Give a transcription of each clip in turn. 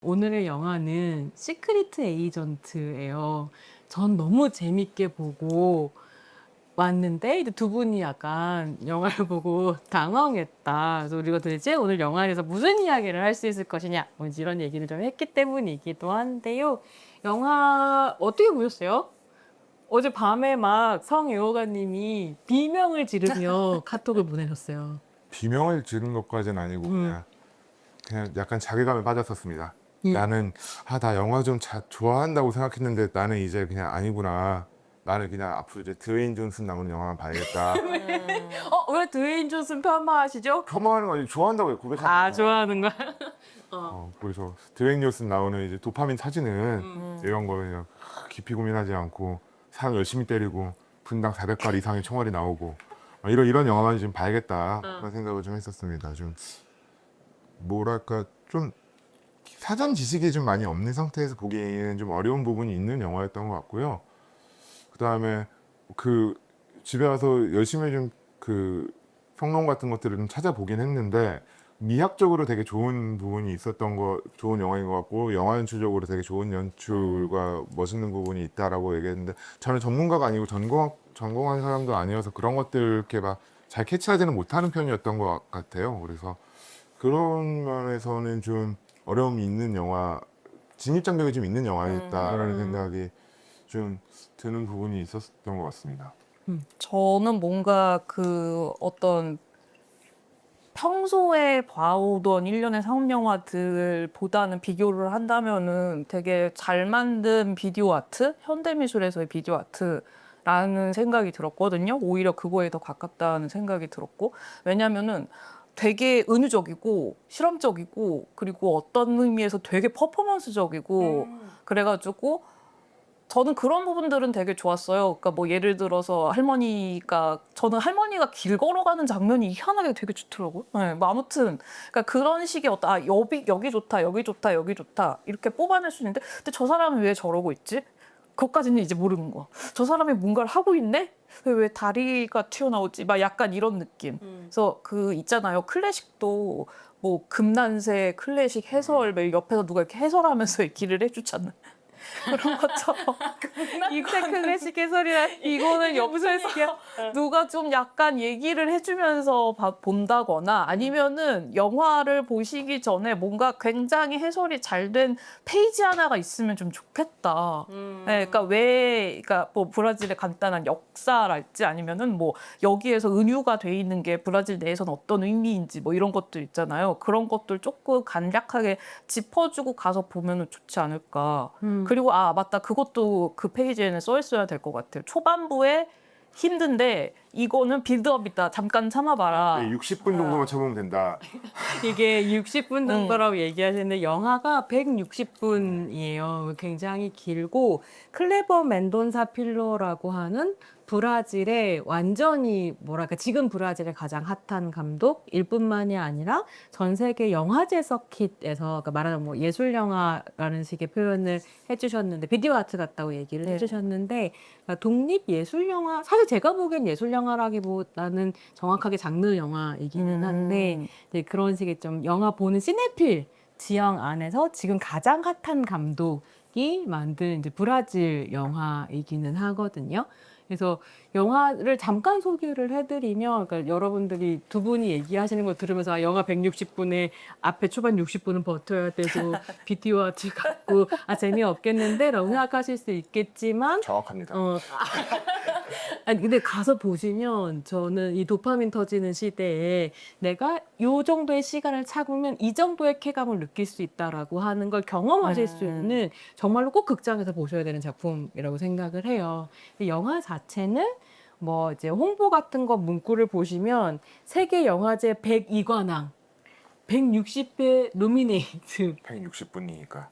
오늘의 영화는 시크릿 에이전트예요. 전 너무 재밌게 보고 왔는데 이제 두 분이 약간 영화를 보고 당황했다. 그래서 우리가 도대체 오늘 영화에서 무슨 이야기를 할 수 있을 것이냐, 뭐 이런 얘기를 좀 했기 때문이기도 한데요. 영화 어떻게 보셨어요? 어제 밤에 막 성애호가님이 비명을 지르며 카톡을 보내셨어요. 비명을 지른 것까지는 아니고 그냥 약간 자괴감에 빠졌었습니다. 음. 나는 나 영화 좀 좋아한다고 생각했는데 나는 이제 그냥 아니구나. 나는 그냥 앞으로 이제 드웨인 존슨 나오는 영화만 봐야겠다. 왜 드웨인 존슨 폄하하시죠? 폄하하는 거 아니고 좋아한다고요. 고백하는 아, 거. 좋아하는 거야? 그래서 드웨인 존슨 나오는 이제 도파민 타지는 이런 거 그냥 깊이 고민하지 않고 사람 열심히 때리고 분당 400발 이상의 총알이 나오고 이런 영화만 좀 봐야겠다 그런 생각을 좀 했었습니다. 좀 뭐랄까 좀 사전 지식이 좀 많이 없는 상태에서 보기에는 좀 어려운 부분이 있는 영화였던 것 같고요. 그 다음에 그 집에 와서 열심히 좀 그 평론 같은 것들을 좀 찾아보긴 했는데 미학적으로 되게 좋은 부분이 좋은 영화인 것 같고 영화 연출적으로 되게 좋은 연출과 멋있는 부분이 있다라고 얘기했는데 저는 전문가가 아니고 전공한 사람도 아니어서 그런 것들 이렇게 막 잘 캐치하지는 못하는 편이었던 것 같아요. 그래서 그런 면에서는 좀 어려움이 있는 영화, 진입장벽이 좀 있는 영화였다라는 생각이 좀 드는 부분이 있었던 것 같습니다. 저는 뭔가 그 어떤 평소에 봐오던 일련의 상업 영화들보다는 비교를 한다면은 되게 잘 만든 비디오 아트, 현대미술에서의 비디오 아트라는 생각이 들었거든요. 오히려 그거에 더 가깝다는 생각이 들었고, 왜냐면은 되게 은유적이고 실험적이고 그리고 어떤 의미에서 되게 퍼포먼스적이고 그래가지고 저는 그런 부분들은 되게 좋았어요. 그러니까 뭐 예를 들어서 저는 할머니가 길 걸어가는 장면이 희한하게 되게 좋더라고요. 네, 뭐 아무튼 그러니까 그런 식의 여기 좋다, 여기 좋다, 여기 좋다 이렇게 뽑아낼 수 있는데, 근데 저 사람이 왜 저러고 있지? 그것까지는 이제 모르는 거. 저 사람이 뭔가를 하고 있네? 왜 다리가 튀어나오지? 막 약간 이런 느낌. 그래서 그 있잖아요. 클래식도 뭐 금난세 클래식 해설 막 옆에서 누가 이렇게 해설하면서 얘기를 해주잖아요. 그런 것처럼 이건 클래식 해설이라 이거는 옆에서 누가 좀 약간 얘기를 해주면서 본다거나 아니면은 영화를 보시기 전에 뭔가 굉장히 해설이 잘 된 페이지 하나가 있으면 좀 좋겠다. 네, 그러니까 뭐 브라질의 간단한 역사랄지 아니면은 뭐 여기에서 은유가 돼 있는 게 브라질 내에서는 어떤 의미인지 뭐 이런 것들 있잖아요. 그런 것들 조금 간략하게 짚어주고 가서 보면은 좋지 않을까. 그리고 맞다. 그것도 그 페이지에는 써 있어야 될 것 같아요. 초반부에 힘든데 이거는 빌드업이다. 잠깐 참아봐라. 60분 정도만 참으면 된다. 이게 60분 정도라고 얘기하시는데 영화가 160분이에요. 굉장히 길고 클레버 멘돈사 필로라고 하는 브라질의 완전히 뭐랄까 지금 브라질의 가장 핫한 감독일 뿐만이 아니라 전 세계 영화제 서킷에서 그러니까 말하자면 뭐 예술 영화라는 식의 표현을 해주셨는데 비디오 아트 같다고 얘기를 네. 해주셨는데 그러니까 독립 예술 영화 사실 제가 보기엔 예술 영화라기보다는 정확하게 장르 영화이기는 한데 이제 그런 식의 좀 영화 보는 시네필 지형 안에서 지금 가장 핫한 감독이 만든 이제 브라질 영화이기는 하거든요. 그래서 영화를 잠깐 소개를 해드리면, 그러니까 여러분들이 두 분이 얘기하시는 걸 들으면서 영화 160분에 앞에 초반 60분은 버텨야 되고 비디오 아트 같고 재미없겠는데 라고 생각하실 수 있겠지만 정확합니다. 아니 근데 가서 보시면 저는 이 도파민 터지는 시대에 내가 요 정도의 시간을 참으면 이 정도의 쾌감을 느낄 수 있다라고 하는 걸 경험하실 수 있는 정말로 꼭 극장에서 보셔야 되는 작품이라고 생각을 해요. 이 영화 자체는 뭐 이제 홍보 같은 거 문구를 보시면 세계 영화제 102관왕 160회 노미네이트 160분이니까.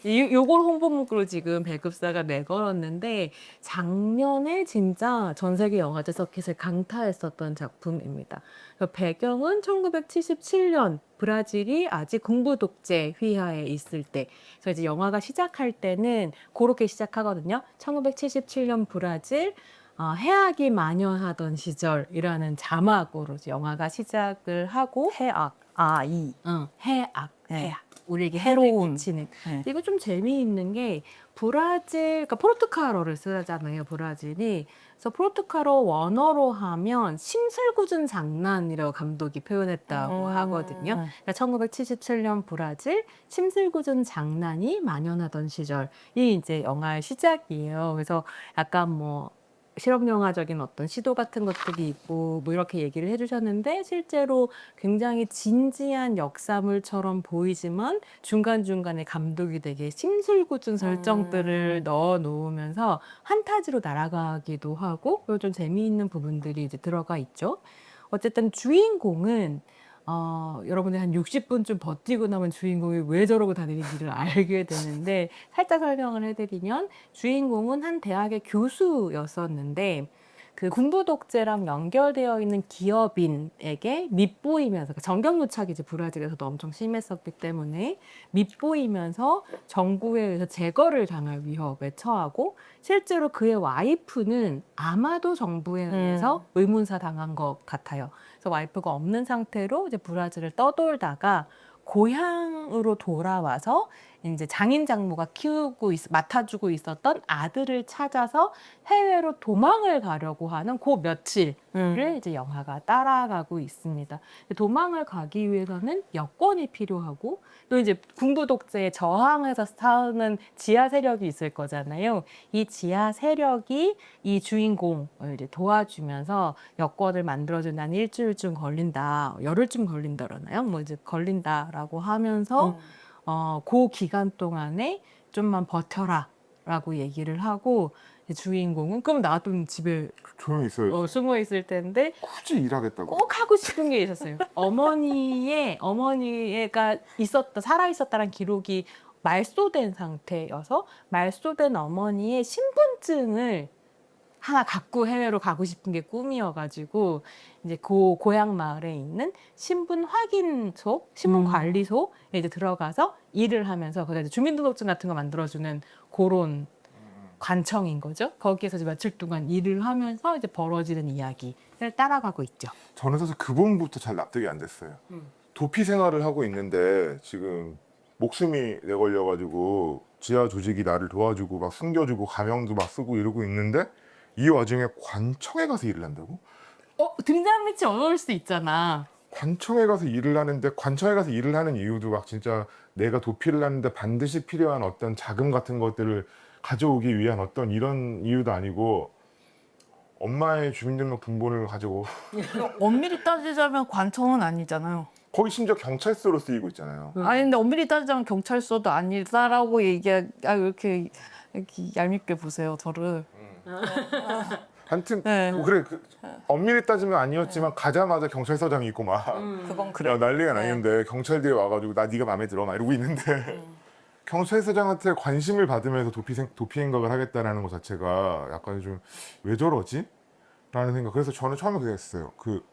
요걸 홍보 문구로 지금 배급사가 내걸었는데 작년에 진짜 전 세계 영화제 서킷을 강타했었던 작품입니다. 배경은 1977년 브라질이 아직 군부 독재 휘하에 있을 때. 그래서 이제 영화가 시작할 때는 그렇게 시작하거든요. 1977년 브라질 해악이 만연하던 시절이라는 자막으로 영화가 시작을 하고 해악. 해악. 네. 해야 우리에게 해로운. 해로운 미치는. 네. 이거 좀 재미있는 게 브라질, 그러니까 포르투갈어를 쓰잖아요, 브라질이. 그래서 포르투갈어 원어로 하면 심술궂은 장난이라고 감독이 표현했다고 하거든요. 그러니까 1977년 브라질 심술궂은 장난이 만연하던 시절이 이제 영화의 시작이에요. 그래서 약간 뭐 실험 영화적인 어떤 시도 같은 것들이 있고 뭐 이렇게 얘기를 해주셨는데 실제로 굉장히 진지한 역사물처럼 보이지만 중간중간에 감독이 되게 심술궂은 설정들을 넣어 놓으면서 판타지로 날아가기도 하고 그리고 좀 재미있는 부분들이 이제 들어가 있죠. 어쨌든 주인공은 여러분이 한 60분쯤 버티고 나면 주인공이 왜 저러고 다니는지를 알게 되는데 살짝 설명을 해드리면 주인공은 한 대학의 교수였었는데 그 군부 독재랑 연결되어 있는 기업인에게 밉보이면서 정경유착이 이제 브라질에서도 엄청 심했었기 때문에 밉보이면서 정부에 의해서 제거를 당할 위협에 처하고 실제로 그의 와이프는 아마도 정부에 의해서 의문사 당한 것 같아요. 그래서 와이프가 없는 상태로 이제 브라질을 떠돌다가 고향으로 돌아와서 이제 장인 장모가 맡아주고 있었던 아들을 찾아서 해외로 도망을 가려고 하는 그 며칠을 이제 영화가 따라가고 있습니다. 도망을 가기 위해서는 여권이 필요하고 또 이제 군부 독재에 저항해서 싸우는 지하 세력이 있을 거잖아요. 이 지하 세력이 이 주인공을 이제 도와주면서 여권을 만들어준 난 일주일쯤 걸린다, 열흘쯤 걸린다 그러나요? 뭐 이제 걸린다라고 하면서 그 기간 동안에 좀만 버텨라라고 얘기를 하고 주인공은 그럼 나도 집에 조용히 있어요. 숨어 있을 텐데 굳이 일하겠다고. 꼭 하고 싶은 게 있었어요. 어머니가 살아 있었다는 기록이 말소된 상태여서 말소된 어머니의 신분증을 하나 갖고 해외로 가고 싶은 게 꿈이어가지고 이제 그 고향 마을에 있는 신분 확인소, 신분 관리소에 이제 들어가서 일을 하면서 거기서 주민등록증 같은 거 만들어주는 그런 관청인 거죠. 거기에서 이제 며칠 동안 일을 하면서 이제 벌어지는 이야기를 따라가고 있죠. 저는 사실 그 부분부터 잘 납득이 안 됐어요. 도피 생활을 하고 있는데 지금 목숨이 내걸려가지고 지하 조직이 나를 도와주고 막 숨겨주고 가명도 막 쓰고 이러고 있는데 이 와중에 관청에 가서 일을 한다고? 등장 밑이 어려울 수 있잖아. 관청에 가서 일을 하는데 관청에 가서 일을 하는 이유도 막 진짜 내가 도피를 하는데 반드시 필요한 어떤 자금 같은 것들을 가져오기 위한 어떤 이런 이유도 아니고 엄마의 주민등록 등본을 가지고 엄밀히 따지자면 관청은 아니잖아요. 거기 심지어 경찰서로 쓰이고 있잖아요. 아니 근데 엄밀히 따지자면 경찰서도 아니다라고 이렇게 얄밉게 보세요 저를. 하여튼 네. 그래 엄밀히 따지면 아니었지만 가자마자 경찰서장이 있고 막 그건 야, 그래. 난리가 나는데 경찰들이 와가지고 나 네가 마음에 들어 막 이러고 있는데 경찰서장한테 관심을 받으면서 도피 행각을 하겠다라는 것 자체가 약간 좀 왜 저러지? 라는 생각. 그래서 저는 처음에 그랬어요. 그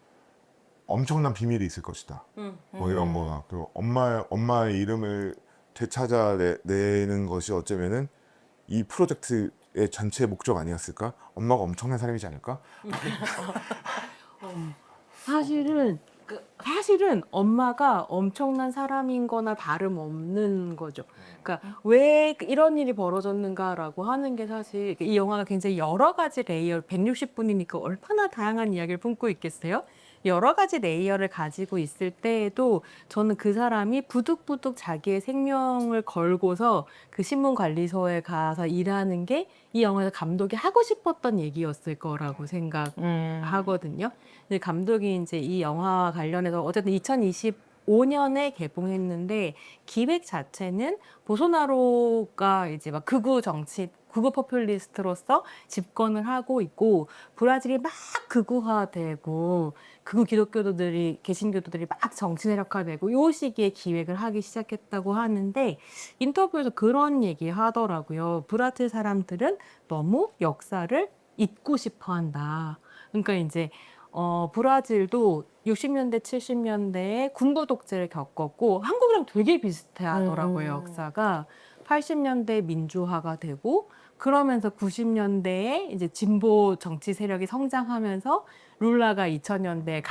엄청난 비밀이 있을 것이다. 뭐 이런 거나 그 엄마의 이름을 되찾아내는 것이 어쩌면은 이 프로젝트의 전체 목적 아니었을까? 엄마가 엄청난 사람이지 않을까? 사실은 엄마가 엄청난 사람인 거나 다름없는 거죠. 그러니까 왜 이런 일이 벌어졌는가라고 하는 게 사실 이 영화가 굉장히 여러 가지 레이어, 160분이니까 얼마나 다양한 이야기를 품고 있겠어요? 여러 가지 레이어를 가지고 있을 때에도 저는 그 사람이 부득부득 자기의 생명을 걸고서 그 신문관리소에 가서 일하는 게 이 영화에서 감독이 하고 싶었던 얘기였을 거라고 생각하거든요. 근데 감독이 이제 이 영화와 관련해서 어쨌든 2025년에 개봉했는데 기획 자체는 보소나로가 이제 막 극우 포퓰리스트로서 집권을 하고 있고 브라질이 막 극우화되고 극우 개신교도들이 막 정치 세력화되고 요 시기에 기획을 하기 시작했다고 하는데 인터뷰에서 그런 얘기 하더라고요. 브라질 사람들은 너무 역사를 잊고 싶어 한다. 그러니까 이제 브라질도 60년대, 70년대에 군부 독재를 겪었고 한국이랑 되게 비슷하더라고요, 역사가. 80년대 민주화가 되고 그러면서 90년대에 이제 진보 정치 세력이 성장하면서 룰라가 2000년대에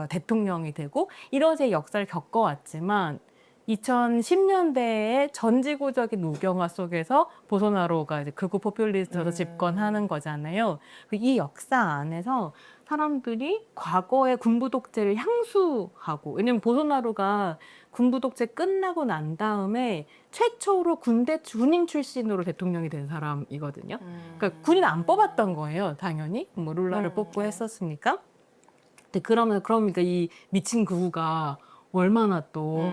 대통령이 되고 이런 제 역사를 겪어왔지만 2010년대에 전지구적인 우경화 속에서 보소나로가 이제 극우 포퓰리스트로 집권하는 거잖아요. 이 역사 안에서 사람들이 과거의 군부 독재를 향수하고, 왜냐면 보소나로가 군부 독재 끝나고 난 다음에 최초로 군인 출신으로 대통령이 된 사람이거든요. 그러니까 군인 안 뽑았던 거예요, 당연히. 뭐 룰라를 뽑고 했었으니까. 근데 그러니까 이 미친 극우가 얼마나 또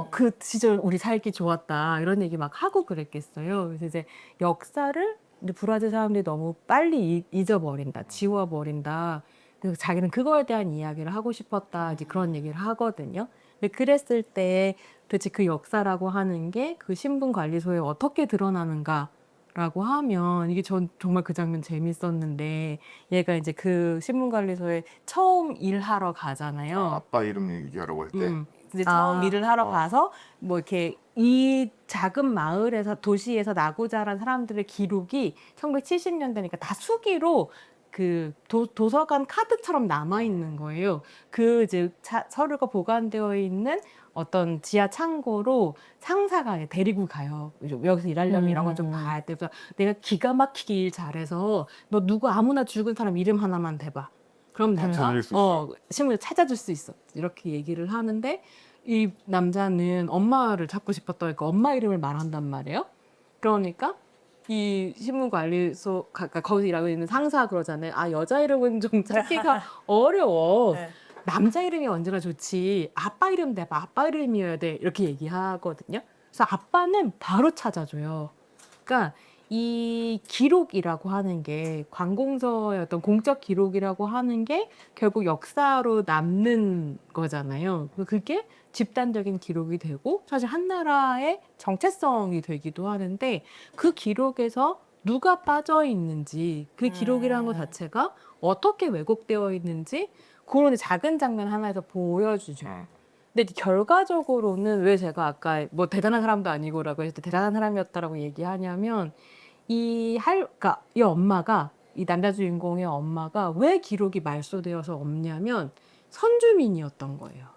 그 시절 우리 살기 좋았다 이런 얘기 막 하고 그랬겠어요. 그래서 이제 역사를 이제 브라질 사람들이 너무 빨리 잊어버린다, 지워버린다. 그래서 자기는 그거에 대한 이야기를 하고 싶었다, 이제 그런 얘기를 하거든요. 근데 그랬을 때 도대체 그 역사라고 하는 게 그 신분 관리소에 어떻게 드러나는가라고 하면, 이게 전 정말 그 장면 재밌었는데, 얘가 이제 그 신분 관리소에 처음 일하러 가잖아요. 아빠 이름 얘기하러 갈 때. 이제 처음 일을 하러 어. 가서 뭐 이렇게 이 작은 마을에서 도시에서 나고 자란 사람들의 기록이 1970년대니까 다 수기로 그 도서관 카드처럼 남아 있는 거예요. 그 이제 서류가 보관되어 있는 어떤 지하 창고로 상사가 데리고 가요. 여기서 일하려면 이런 건 좀 봐야 돼. 그래서 내가 기가 막히게 일 잘해서 너 누구 아무나 죽은 사람 이름 하나만 대봐. 그럼 내가 찾아낼 수 있어. 신문을 찾아줄 수 있어. 이렇게 얘기를 하는데, 이 남자는 엄마를 찾고 싶었다니까 엄마 이름을 말한단 말이에요. 그러니까 이 신문관리소 거기서 일하고 있는 상사가 그러잖아요. 아, 여자 이름은 좀 찾기가 어려워. 네. 남자 이름이 언제나 좋지. 아빠 이름 대봐. 아빠 이름이어야 돼. 이렇게 얘기하거든요. 그래서 아빠는 바로 찾아줘요. 그러니까 이 기록이라고 하는 게, 관공서의 어떤 공적 기록이라고 하는 게 결국 역사로 남는 거잖아요. 그게 집단적인 기록이 되고 사실 한 나라의 정체성이 되기도 하는데, 그 기록에서 누가 빠져 있는지, 그 기록이라는 것 자체가 어떻게 왜곡되어 있는지 그런 작은 장면 하나에서 보여주죠. 근데 결과적으로는 왜 제가 아까 뭐 대단한 사람도 아니고라고 했을 때 대단한 사람이었다라고 얘기하냐면, 그러니까 이 엄마가, 이 남자 주인공의 엄마가 왜 기록이 말소되어서 없냐면 선주민이었던 거예요.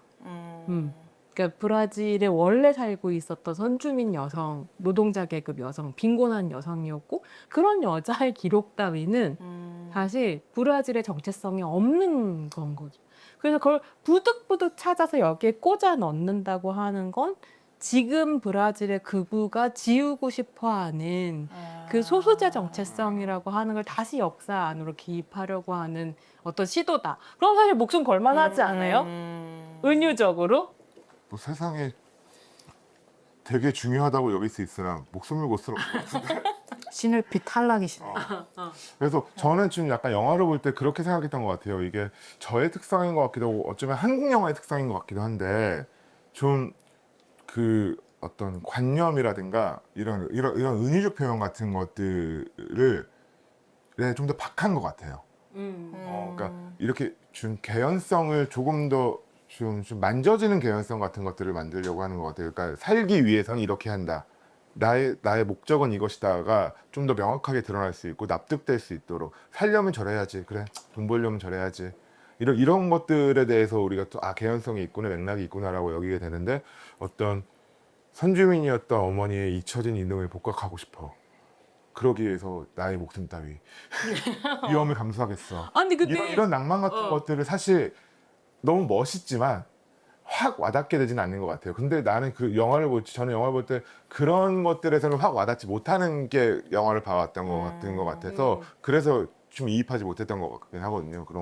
그러니까 브라질에 원래 살고 있었던 선주민 여성, 노동자 계급 여성, 빈곤한 여성이었고, 그런 여자의 기록 따위는 사실 브라질의 정체성이 없는 건 거죠. 그래서 그걸 부득부득 찾아서 여기에 꽂아 넣는다고 하는 건 지금 브라질의 극우가 지우고 싶어하는 그 소수자 정체성이라고 하는 걸 다시 역사 안으로 기입하려고 하는 어떤 시도다. 그럼 사실 목숨 걸만하지 않아요? 은유적으로? 뭐 세상에 되게 중요하다고 여길 수 있으나 목숨을 못 쓸 것 같은데. 신을피 탈락이시네. 그래서 저는 지금 약간 영화를 볼 때 그렇게 생각했던 것 같아요. 이게 저의 특성인 것 같기도 하고 어쩌면 한국 영화의 특성인 것 같기도 한데, 좀 그 어떤 관념이라든가 이런 은유적 표현 같은 것들을 좀 더 박한 것 같아요. 그러니까 이렇게 좀 개연성을 조금 더 좀 만져지는 개연성 같은 것들을 만들려고 하는 것 같아요. 그러니까 살기 위해서는 이렇게 한다. 나의 목적은 이것이다가 좀 더 명확하게 드러날 수 있고 납득될 수 있도록, 살려면 저래야지, 그래, 돈 벌려면 저래야지, 이런 것들에 대해서 우리가 또 개연성이 있구나, 맥락이 있구나라고 여기게 되는데, 어떤 선주민이었던 어머니의 잊혀진 인생을 복각하고 싶어. 그러기 위해서 나의 목숨 따위 위험을 감수하겠어. 아니 근데 이런 낭만 같은 것들을 사실 너무 멋있지만 확 와닿게 되지는 않는 것 같아요. 근데 나는 저는 영화를 볼 때 그런 것들에서는 확 와닿지 못하는 게 영화를 봐왔던 것 같은 것 같아서, 그래서 좀 이입하지 못했던 것 같긴 하거든요. 그런